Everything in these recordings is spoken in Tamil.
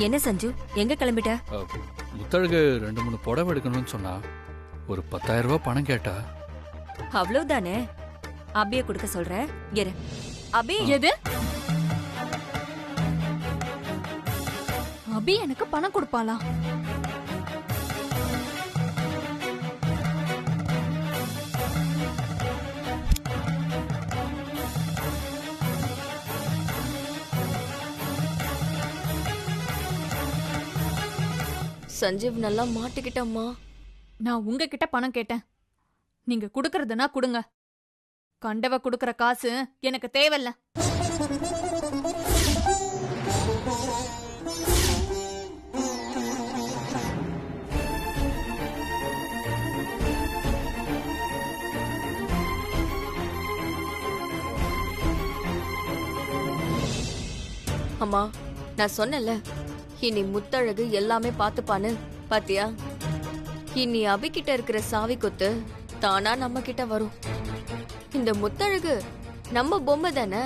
என்ன சஞ்சு, எங்க கிளம்பிட்ட? முத்தழகு 2-3 புடவை எடுக்கணும்னு சொன்னா ஒரு 10,000 ரூபாய் பணம் கேட்டா. அவ்வளவுதானே? அபிய கொடுக்க சொல்ற. இரு. அபி. எது? அபி எனக்கு பணம் கொடுப்பாளா? சஞ்சீவ் நல்லா மாட்டிக்கிட்டம்மா. நான் உங்ககிட்ட பணம் கேட்டேன். நீங்க குடுக்கறதுனா குடுங்க. கண்டவ குடுக்கற காசு எனக்கு தேவையில்ல. அம்மா, நான் சொன்னேன்ல, இனி முத்தழகு எல்லாமே பாத்துப்பான்னு. பாத்தியா? இனி அபிகிட்ட இருக்கிற சாவி கொத்து தானா நம்ம கிட்ட வரும். இந்த முத்தழகு நம்ம பொம்மை தானே.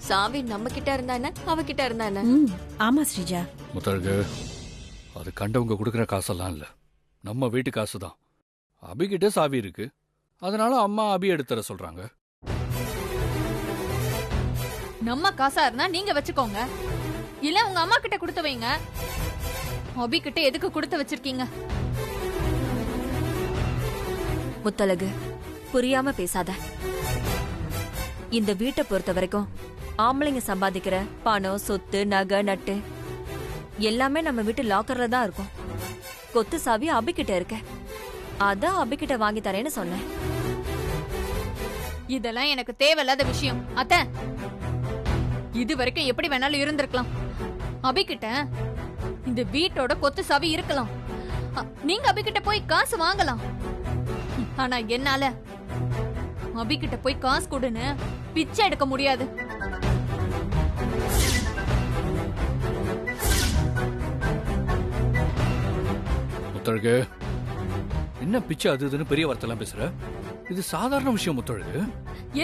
சாவி நம்ம கிட்ட இருந்தா என்ன, அவகிட்ட இருந்தா என்ன? ஆமா ஸ்ரீஜா. முத்தழகு, அது கண்டவங்க கொடுக்குற காசெல்லாம் இல்ல, நம்ம வீட்டு காசு தான். அபிகிட்ட சாவி இருக்கு, அதனால அம்மா அபி எடுத்துற சொல்றாங்க. நம்ம காசா இருந்தா நீங்க வச்சுக்கோங்க, இல்ல உங்க அம்மா கிட்ட கொடுத்து வைங்க. அபி கிட்ட எதுக்கு கொடுத்து வச்சிருக்கீங்க? முத்தழகு, புரியாம பேசாத. இந்த வீட்டை பொறுத்த வரைக்கும் ஆம்பளைங்க சம்பாதிக்கிற பணம், சொத்து, நகை, நட்டு எல்லாமே நம்ம வீட்டு லாக்கர்ல தான் இருக்கும். கொத்து சாவி அபிகிட்ட இருக்க, அதான் அபிகிட்ட வாங்கி தரேன்னு சொன்னேன். இதெல்லாம் எனக்கு தேவையில்லாத விஷயம். அத்தை, இது வரைக்கும் எப்படி வேணாலும் இருந்திருக்கலாம். அபிகிட்ட இந்த வீட்டோட கொத்து சாவி இருக்கலாம். நீங்க அபிகிட்ட போய் காசு வாங்கலாம். ஆனா என்னால அபிகிட்ட போய் காசு கொடுன்னு பிச்சை எடுக்க முடியாது. முத்தழகு, என்ன பிச்சை அது இதுன்னு பெரிய வார்த்தைலாம் பேசுற? இது சாதாரண விஷயம் முத்தழகு.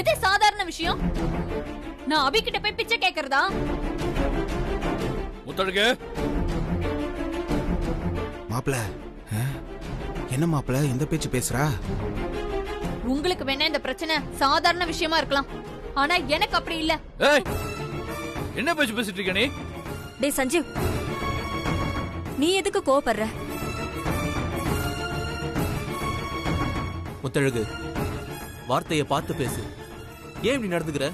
எது சாதாரண விஷயம்? நான் அபிகிட்ட போய் பிச்சை கேக்குறதா? முத்தழகு, மாப்ள, என்ன மாப்ள எந்த பேச்சு பேசுறா? உங்களுக்கு வேணா இந்த பிரச்சனை சாதாரண விஷயமா இருக்கலாம், ஆனா எனக்கு அப்படி இல்ல. ஏய், என்ன பேச்சு பேசிட்டு இருக்க நீ? டேய் சஞ்சீவ், நீ எதுக்கு கோவப்படுற? முத்தழகு, வார்த்தையை பார்த்து பேசு. ஏன் இப்படி நடந்துக்கிற?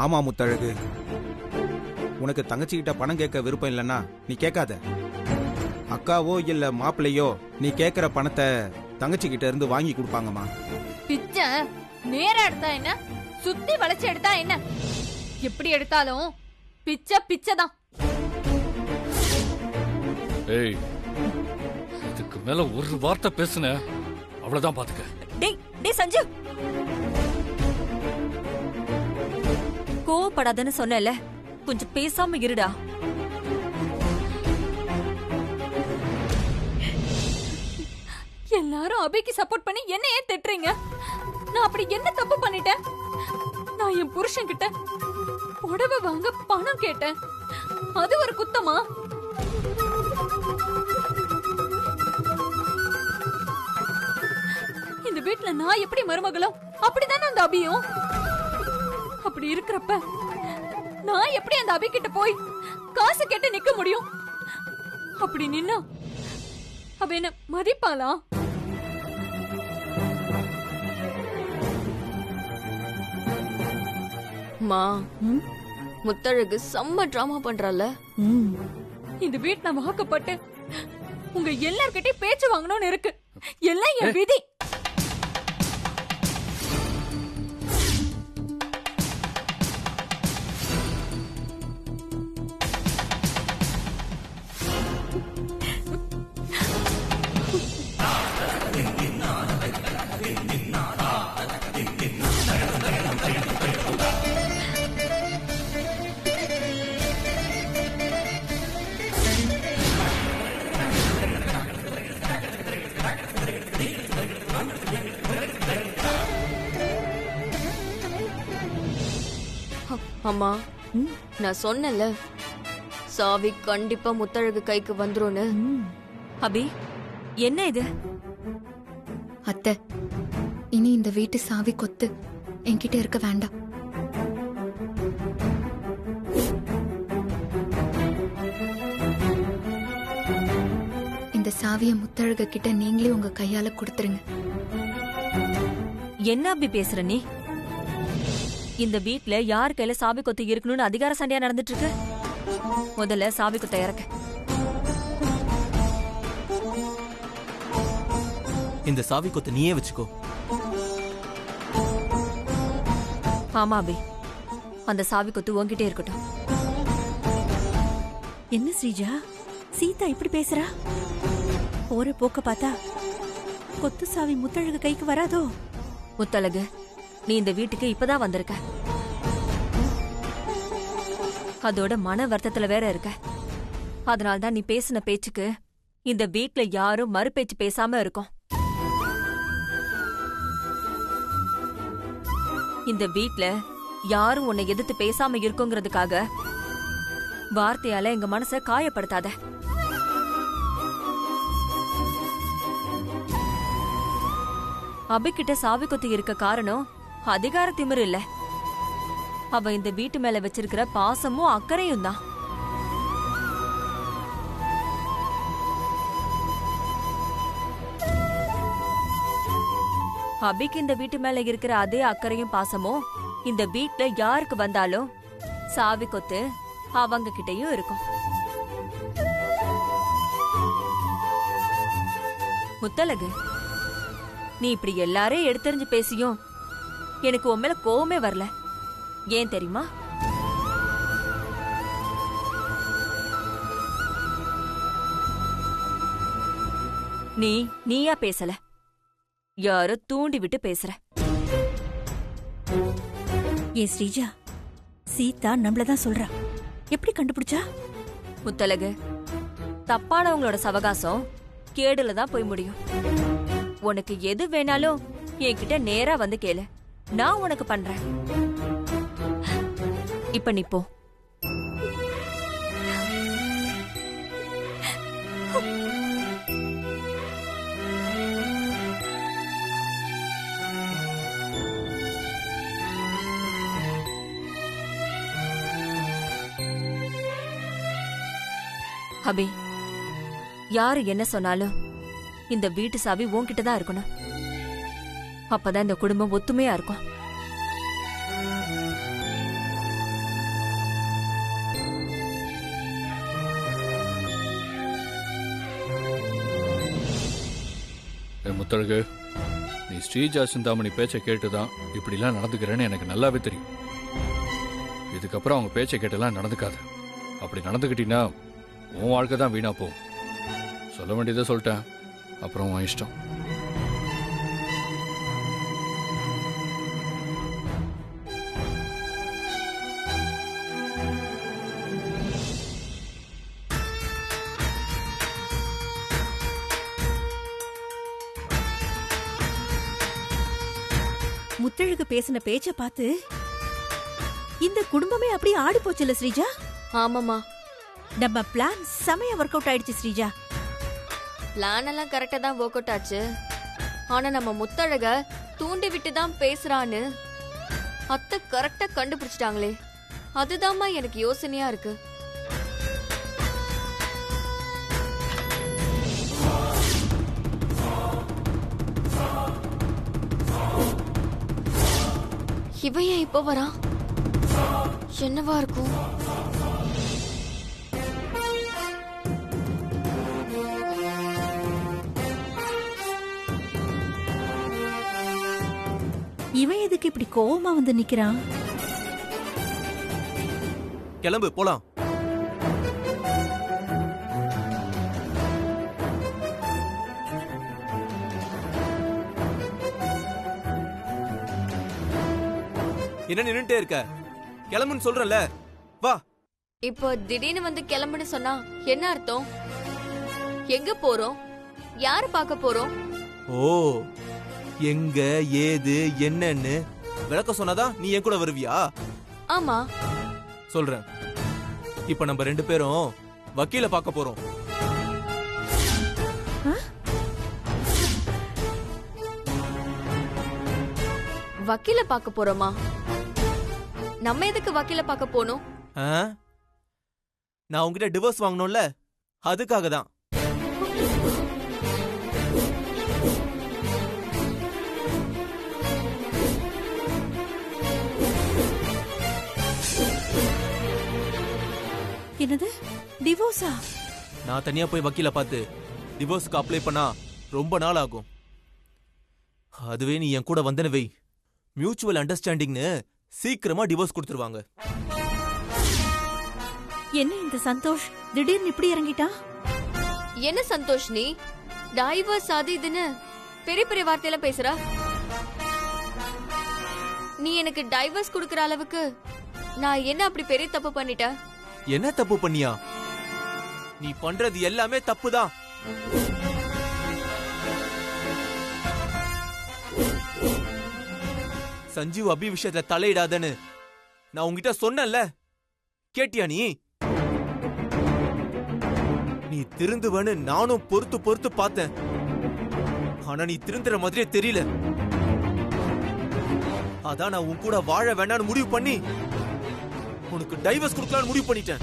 ஆமா முத்தழகு, உனக்கு தங்கச்சிக்கிட்ட பணம் கேட்க விருப்பம் இல்லைன்னா நீ கேட்காத. அக்காவோ இல்ல மாப்பிள்ளையோ நீ கேட்கிற பணத்தை தங்கச்சிக்கிட்ட இருந்து வாங்கி கொடுப்பாங்கம்மா. பிச்சை நேரா எடுத்தா என்ன, சுத்தி வளைச்சு எடுத்தா என்ன, எப்படி எடுத்தாலும் பிச்சை பிச்சைதான். ஏய், இதுக்கு மேல ஒரு வார்த்தை பேசுன அவ்வளவுதான் பாத்துக்க. டேய் டேய் சஞ்சீவ், கோவப்படாதன்னு சொன்னேல, கொஞ்சம் பேசாம இருடா. எல்லாரும் அபிக்கு சப்போர்ட் பண்ணி என்ன ஏன் திட்டுறீங்க? நான் அப்படி என்ன தப்பு பண்ணிட்டேன்? நான் என் புருஷன் கிட்ட புடவை வாங்க பணம் கேட்டேன், அது ஒரு குத்தமா? இந்த வீட்டுல நான் எப்படி மருமகளோ அப்படிதானே அந்த அபியும். அப்படி இருக்கிறப்ப நான் எப்படி அந்த அபி கிட்ட போய் காசு கேட்டு நிக்க முடியும்? அப்படி நின்னா அவ என்ன மதிப்பாளா? மா, முத்தழகு செம்ம டிராமா பண்றால. இந்த வீட்டுல வாக்கப்பட்டு உங்க எல்லார்கிட்டயும் பேச்சு வாங்கணும்னு இருக்கு. எல்லாம் என் விதி. அம்மா, நான் சொன்னல, சாவி கண்டிப்பா முத்தழகு கைக்கு வந்துரும்னு. அபி, என்ன இது? அத்தை, இனி இந்த வீட்டு சாவி கொத்து என்கிட்ட இருக்க வேண்டாம். இந்த சாவிய முத்தழகு கிட்ட நீங்களே உங்க கையால கொடுத்துருங்க. என்ன அபி பேசுற நீ? இந்த வீட்ல யார் கையில சாவி கொத்து இருக்கணும்னு அதிகார சண்டையா நடந்துட்டு இருக்கு. முதல்ல சாவி கொத்த இறக்க. இந்த சாவி கொத்து நீயே வச்சுக்கோ. ஆமா அபி, அந்த சாவி கொத்து உன்கிட்டே இருக்கட்டும். என்ன ஸ்ரீஜா, சீதா இப்படி பேசுறா? போற போக்க பார்த்தா கொத்து சாவி முத்தழகு கைக்கு வராதோ? முத்தழகு, நீ இந்த வீட்டுக்கு இப்பதான் வந்திருக்க. அதோட மன வருத்தத்துல வேற இருக்க. அதனால்தான் நீ பேசின பேச்சுக்கு இந்த வீட்ல யாரும் மறுபேச்சு பேசாம இருக்கோம். இந்த வீட்ல யாரும் உன்னை எதிர்த்து பேசாம இருக்குங்கிறதுக்காக வார்த்தையால எங்க மனச காயப்படுத்தாத. அபிக்கிட்ட சாவி கொத்து இருக்க காரணம் அதிகார திமிரு இல்ல. அவ இந்த வீட்டு மேல வச்சிருக்கிற பாசமும் அக்கறையும் தான். அபிக்கு இந்த வீட்டு மேல இருக்கிற அதே அக்கறையும் பாசமும் இந்த வீட்ல யாருக்கு வந்தாலும் சாவி கொத்து அவங்க கிட்டயும் இருக்கும். முத்தழகு, நீ இப்படி எல்லாரையும் எடுத்தறிஞ்சு பேசியும் எனக்கு உன் மேல கோவமே வரல. ஏன் தெரியுமா? நீயா பேசல, யாரோ தூண்டி விட்டு பேசுற. ஏ ஸ்ரீஜா, சீதா நம்மளதான் சொல்றா. எப்படி கண்டுபிடிச்சா? முத்தழகு, தப்பானவங்களோட சவகாசம் கேடுல தான் போய் முடியும். உனக்கு எது வேணாலும் என்கிட்ட நேரா வந்து கேளு, நான் உனக்கு பண்றேன். இப்ப நீ போ. அபி, யாரு என்ன சொன்னாலும் இந்த வீட்டு சாவி உன்கிட்ட தான் இருக்கணும். அப்பதான் இந்த குடும்பம் ஒத்துமையா இருக்கும். முத்தழகு, நீ ஸ்ரீஜா சிந்தாமணி பேச்சை கேட்டுதான் இப்படிலாம் நடந்துக்கிறேன்னு எனக்கு நல்லாவே தெரியும். இதுக்கப்புறம் அவங்க பேச்சை கேட்டெல்லாம் நடந்துக்காத. அப்படி நடந்துக்கிட்டீங்கன்னா உன் வாழ்க்கை தான் வீணா போகும். சொல்ல வேண்டியதை சொல்லிட்டேன், அப்புறம் உன் இஷ்டம். முத்தழகு பேசின பேச்ச பார்த்து இந்த குடும்பமே அப்படியே ஆடி போச்சுல ஸ்ரீஜா. ஆமாமா, நம்ம பிளான் செமையா ஒர்க் அவுட் ஆயிடுச்சு ஸ்ரீஜா. பிளான் எல்லாம் கரெக்டா தான் ஒர்க் அவுட் ஆச்சு. ஆனா நம்ம முத்தழக தூண்டி விட்டு தான் பேசுறான்னு அத்தை கரெக்டா கண்டுபிடிச்சிட்டாங்களே, அதுதாம்மா எனக்கு யோசனையா இருக்கு. இவன் ஏன் இப்ப வரான்? என்னவா இருக்கும்? இவன் எதுக்கு இப்படி கோவமா வந்து நிக்கிறான்? கிளம்பு போலாம். என்ன நின்னுட்டே இருக்க? கிளம்புன்னு சொல்றல, வா. இப்போ திடீர்னு வந்து கிளம்புன்னு சொன்னா என்ன அர்த்தம்? எங்க போறோம்? யார பார்க்க போறோம்? ஓ, எங்க ஏது என்னன்னு விளக்க சொன்னாதான் நீ என் கூட வருவியா? ஆமா, சொல்றேன். இப்ப நம்ம 2 பேரும் வக்கீல பார்க்க போறோம். வக்கீல பார்க்க போறோமா? நம்ம எதுக்கு வக்கீல பார்க்க போனோம்? ஆ? நான் உங்ககிட்ட டிவோர்ஸ் வாங்கணும்ல, அதுக்காக தான். என்னது டிவோர்ஸா? நான் தனியா போய் வக்கீல பார்த்து டிவோர்ஸ்க்கு அப்ளை பண்ணா ரொம்ப நாள் ஆகும். அதுவே நீ என் கூட வந்தன வை, மியூச்சுவல் அண்டர்ஸ்டாண்டிங்னு சீக்கிரமா டிவோர்ஸ் கொடுத்துருவாங்க. என்ன இந்த சந்தோஷ் திடீர்னு இப்படி இறங்கிட்டான்? என்ன சந்தோஷ் நீ டைவர்ஸ் அது இதுன்னு பெரிய பெரிய வார்த்தையில பேசுற? நீ எனக்கு டைவர்ஸ் கொடுக்கற அளவுக்கு நான் என்ன அப்படி பெரிய தப்பு பண்ணிட்டேன்? என்ன தப்பு பண்ணியா? நீ பண்றது எல்லாமே தப்புதான். சஞ்சீவ் அபி விஷயத்துல தலையிடாதன்னு நான் உங்ககிட்ட சொன்னேன்ல, கேட்டியா நீ? நீ திருந்துவன்னு நானும் பொறுத்து பொறுத்து பார்த்தேன். ஆனா நீ திருந்துற மாதிரியே தெரியல. அதான் நான் உன் கூட வாழ வேண்டாம்னு முடிவு பண்ணி உனக்கு டைவர்ஸ் கொடுக்கலாம்னு முடிவு பண்ணிட்டேன்.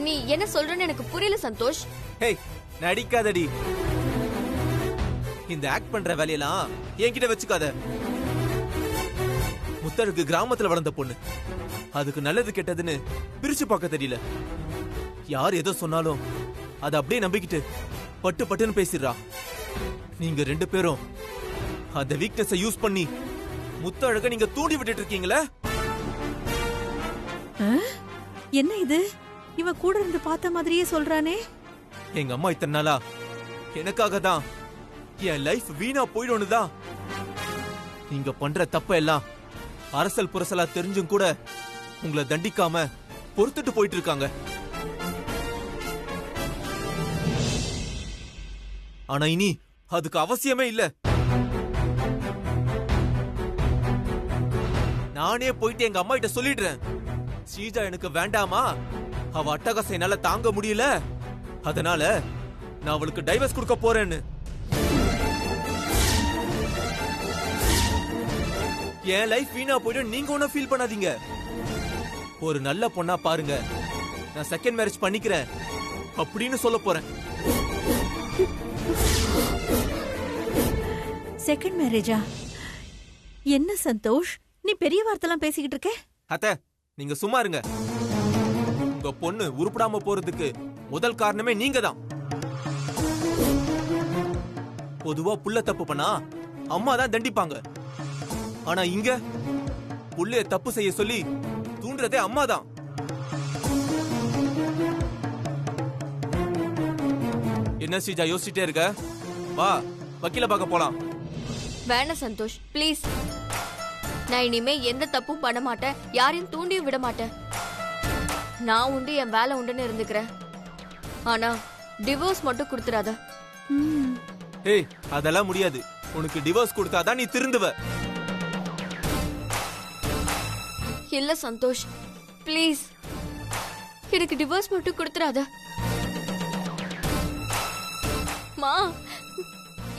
நீ என்ன சொல்றன்னு எனக்கு புரியல சந்தோஷ். ஹேய், நடிக்காதடி. இந்த ஆக்ட் பண்ற வேலையெல்லாம் என்கிட்ட வச்சுக்காத. முத்தருக்கு கிராமத்துல வளர்ந்த பொண்ணு, அதுக்கு நல்லது கெட்டதுன்னு பிரிச்சு பார்க்க தெரியல. யார் எதோ சொன்னாலும் அதை அப்படியே நம்பிக்கிட்டு பட்டு பட்டுன்னு பேசிடுறா. நீங்க 2 பேரும் அந்த வீக்னஸை யூஸ் பண்ணி முத்தழக நீங்க தூண்டி விட்டுட்டு இருக்கீங்களே. என்ன இது? இவன் கூட இருந்து பார்த்த மாதிரியே சொல்றானே. எங்க அம்மா இத்தனை நாளா எனக்காக தான் என் லைஃப் வீணா போயிடும்னு தான் நீங்க பண்ற தப்ப எல்லாம் அரசல் புரசலா தெரிஞ்சும் கூட உங்களை தண்டிக்காம பொறுத்துட்டு போயிட்டு இருக்காங்க. ஆனா இனி அதுக்கு அவசியமே இல்ல. நானே போயிட்டு எங்க அம்மா கிட்ட சொல்லிடுறேன், ஸ்ரீஜா எனக்கு வேண்டாமா, அவ அட்டகாசம் என்னால தாங்க முடியல, அதனால நான் அவளுக்கு டைவர்ஸ் கொடுக்க போறேன்னு. என் லைஃப் வீணா போயிடும், நீங்க ஒன்னும் ஃபீல் பண்ணாதீங்க. ஒரு நல்ல பொண்ணா பாருங்க, நான் செகண்ட் மேரேஜ் பண்ணிக்கிறேன் அப்படின்னு சொல்ல போறேன். செகண்ட் மேரேஜா? என்ன சந்தோஷ், நீ பெரிய வார்த்தைலாம் பேசிக்கிட்டு இருக்க? அத்தை, நீங்க சும்மா இருங்க. உங்க பொண்ணு உருப்படாம போறதுக்கு முதல் காரணமே நீங்க தான். பொதுவா புள்ள தப்பு பண்ணா அம்மா தான் தண்டிப்பாங்க. ஆனா இங்க புள்ளைய தப்பு செய்ய சொல்லி தூண்டுறதே அம்மா தான். என்ன ஸ்ரீஜா யோசிச்சுட்டே இருக்க? வா, வக்கீல பார்க்க போலாம். வேணாம் சந்தோஷ், ப்ளீஸ். நான் இனிமே எந்த தப்பும் பண்ண மாட்டேன், யாரையும் தூண்டியும் விட மாட்டேன். நான் உண்டு, என் வேலை உண்டுன்னு இருந்துக்கிறேன். ஆனா டிவோர்ஸ் மட்டும் கொடுத்துறாத. ஏய், அதெல்லாம் முடியாது. உனக்கு டிவோர்ஸ் கொடுத்தாதான் நீ திருந்துவ. இல்ல சந்தோஷ், ப்ளீஸ் எனக்கு டிவோர்ஸ் மட்டும் கொடுத்துறாத. மா,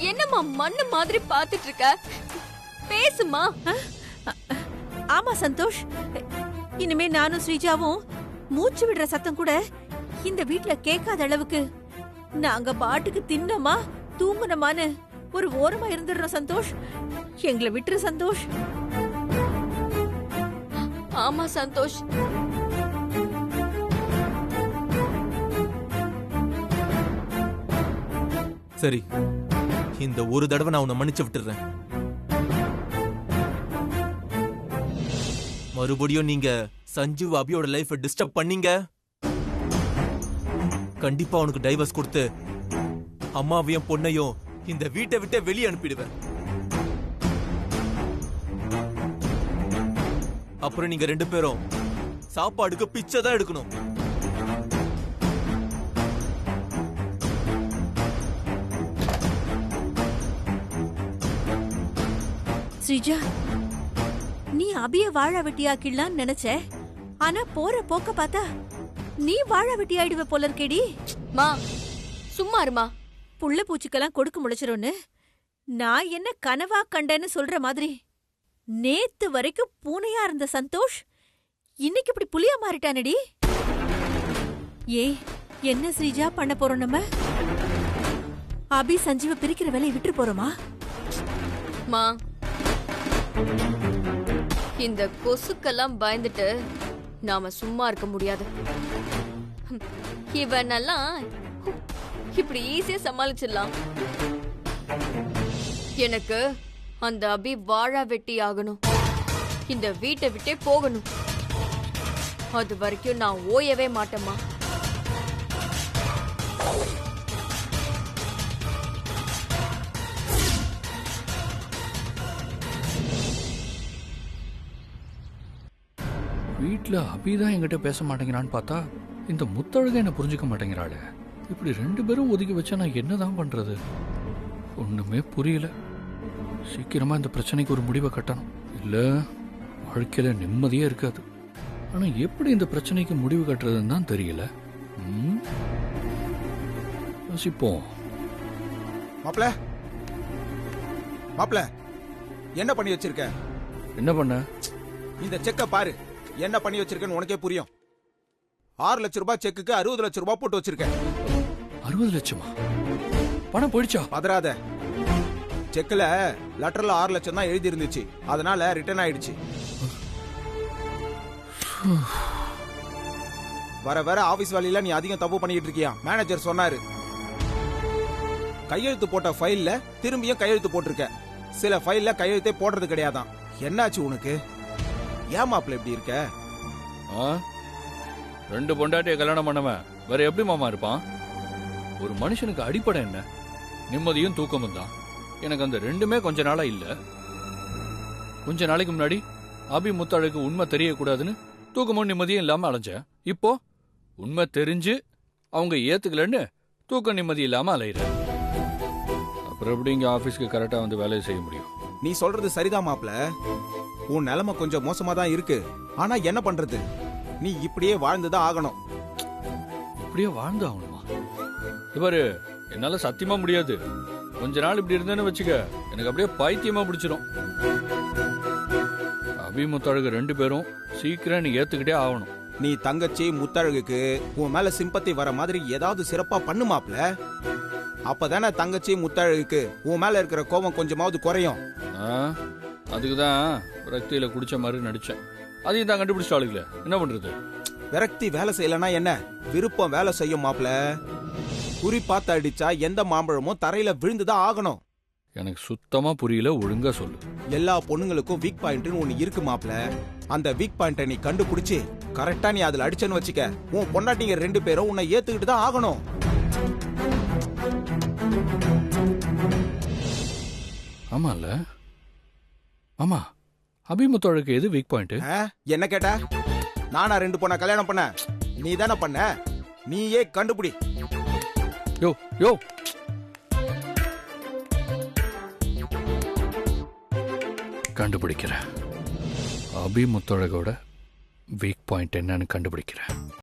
என்னம்மா மண்ணு மாதிரி பாத்துட்டு இருக்க? பேசுமா. ஆமா சந்தோஷ், இனிமே நானும் ஸ்ரீஜாவும் மூச்சு விடுற சத்தம் கூட இந்த வீட்ல கேட்காத அளவுக்கு நாங்க பாட்டுக்கு தின்னமா தூங்குனமான்னு ஒரு ஓரமா இருந்துடுறோம் சந்தோஷ். எங்களை விட்டுரு சந்தோஷ். ஆமா சந்தோஷ். சரி, இந்த ஒரு தடவை நான் உன்னை மன்னிச்சு விட்டுறேன். மறுபடியும் நீங்க சஞ்சீவ் அபியோட லைஃப் டிஸ்டர்ப் பண்ணீங்க, கண்டிப்பா உனக்கு டைவர்ஸ் கொடுத்து அம்மாவையும் பொண்ணையும் இந்த வீட்டை விட்டு வெளியே அனுப்பிடுவேன். அப்புறம் நீங்க 2 பேரும் சாப்பாடுக்கு பிச்சை தான் எடுக்கணும். ஸ்ரீஜா, நீ அபிய வாழ வெட்டியாக்கிடலான்னு நினைச்ச. ஆனா போற போக்க பார்த்தா நீ வாழ வெட்டி ஆயிடுவ போல இருக்கேடி. மா சும்மா இருமா. புள்ள பூச்சிக்கெல்லாம் கொடுக்க முளைச்சிரும்னு நான் என்ன கனவா கண்டேன்னு சொல்ற மாதிரி நேத்து வரைக்கும் பூனையா இருந்த சந்தோஷ் இன்னைக்கு இப்படி புலியா மாறிட்டானடி. ஏய், என்ன ஸ்ரீஜா பண்ண போறோம் நம்ம? அபி சஞ்சீவ பிரிக்கிற வேலையை விட்டு போறோமா? மா இந்த கொசுக்கெல்லாம் பயந்துட்டு நாம சும்மா இருக்க முடியாது. இவனெல்லாம் இப்படி ஈஸியா சமாளிச்சிடலாம். எனக்கு அந்த அபி வாழா வெட்டி ஆகணும். இந்த வீட்டை விட்டே போகணும். அது வரைக்கும் நான் ஓயவே மாட்டேம்மா. வீட்டில் அபிதான் என்கிட்ட பேச மாட்டேங்கிறான்னு பார்த்தா இந்த முத்தழக என்ன புரிஞ்சுக்க மாட்டேங்கிறாளே. இப்படி 2 பேரும் ஒதுக்கி வச்சா நான் என்னதான் பண்றது? ஒண்ணுமே புரியல. சீக்கிரமா இந்த பிரச்சனைக்கு ஒரு முடிவை கட்டணும். இல்ல வாழ்க்கையில நிம்மதியே இருக்காது. ஆனா எப்படி இந்த பிரச்சனைக்கு முடிவு கட்டுறதுன்னு தான் தெரியல. யோசிப்போம். மாப்ள மாப்ள என்ன பண்ணி வச்சிருக்க? என்ன பண்ண? இந்த செக்க பாரு. என்ன பண்ணி வச்சிருக்கன்னு உனக்கே புரியும். 6 லட்சம் ரூபாய் செக்குக்கு 60 லட்சம் ரூபாய் போட்டு வச்சிருக்கேன். 60 லட்சமா? பணம் போயிடுச்சா? பதறாத. செக்ல லெட்டர்ல 6 லட்சம் தான் எழுதி இருந்துச்சு. அதனால ரிட்டர்ன் ஆயிடுச்சு. வர வர ஆபீஸ் வேலையில நீ அதிகம் தப்பு பண்ணிட்டு இருக்கியா? மேனேஜர் சொன்னாரு. கையெழுத்து போட்ட ஃபைல்ல திரும்பியும் கையெழுத்து போட்டிருக்க. சில ஃபைல்ல கையெழுத்தே போடுறது கிடையாதான். என்னாச்சு உனக்கு? ஏன் மாப்ள இப்படி இருக்க? 2 பொண்டாட்டியை கல்யாணம் பண்ணவன் வேற எப்படி மாமா இருப்பான்? ஒரு மனுஷனுக்கு அடிப்படை என்ன? நிம்மதியும் தூக்கமும் தான். எனக்கு அந்த 2மே கொஞ்ச நாளா இல்ல. கொஞ்ச நாளைக்கு முன்னாடி அபி முத்தாளுக்கு உண்மை தெரியக்கூடாதுன்னு தூக்கமும் நிம்மதியும் இல்லாம அலைஞ்சேன். இப்போ உண்மை தெரிஞ்சு அவங்க ஏத்துக்கலன்னு தூக்க நிம்மதி இல்லாம அலையிற. அப்புறம் எப்படி இங்க ஆபீஸ்க்கு கரெக்டா வந்து வேலையை செய்ய முடியும்? நீ சொல்றது சரிதான் மாப்ள. உன் நிலைமை கொஞ்சம் மோசமா தான் இருக்கு. ஆனா என்ன பண்றது? நீ இப்படியே வாழ்ந்துதான் ஆகணும். இப்படியே வாழ்ந்து ஆகணுமா? இவரு என்னால சத்தியமா முடியாது. கொஞ்ச நாள் இப்படி இருந்தேன்னு வச்சுக்க, எனக்கு அப்படியே பைத்தியமா பிடிச்சிடும். அபி முத்தழகு 2 பேரும் சீக்கிரம் நீ ஏத்துக்கிட்டே ஆகணும். நீ தங்கச்சி முத்தழகுக்கு உன் மேல சிம்பத்தி வர மாதிரி ஏதாவது சிறப்பா பண்ணு மாப்ள. அப்பதானே தங்கச்சி முத்தழகுக்கு உன் மேல இருக்கிற கோபம் கொஞ்சமாவது குறையும். அதுக்குதான் விரக்தியில குடிச்ச மாதிரி நடிச்சேன். அதையும் தான் கண்டுபிடிச்சாளுங்களே, என்ன பண்றது? விரக்தி வேலை செய்யலன்னா என்ன? விருப்பம் வேலை செய்யும் மாப்ள. குறி பார்த்து அடிச்சா எந்த மாம்பழமும் தரையில விழுந்துதான் ஆகணும். எனக்கு சுத்தமா புரியல, ஒழுங்கா சொல்லு. எல்லா பொண்ணுங்களுக்கும் வீக் பாயிண்ட்னு ஒண்ணு இருக்கு மாப்ள. அந்த வீக் பாயிண்ட நீ கண்டுபிடிச்சு கரெக்டா நீ அதுல அடிச்சன்னு வச்சுக்க, உன் பொண்டாட்டிங்க 2 பேரும் உன்னை ஏத்துக்கிட்டு தான் ஆகணும். ஆமால ஆமா, அபிமுத்தோழுக்கு எது வீக் பாயிண்ட்? என்ன கேட்ட? நானா 2 பொண்ண கல்யாணம் பண்ண? நீ தானே பண்ண. நீயே கண்டுபிடி. யோ யோ, கண்டுபிடிக்கிறேன். அபிமுத்தோழகோட வீக் பாயிண்ட் என்னன்னு கண்டுபிடிக்கிறேன்.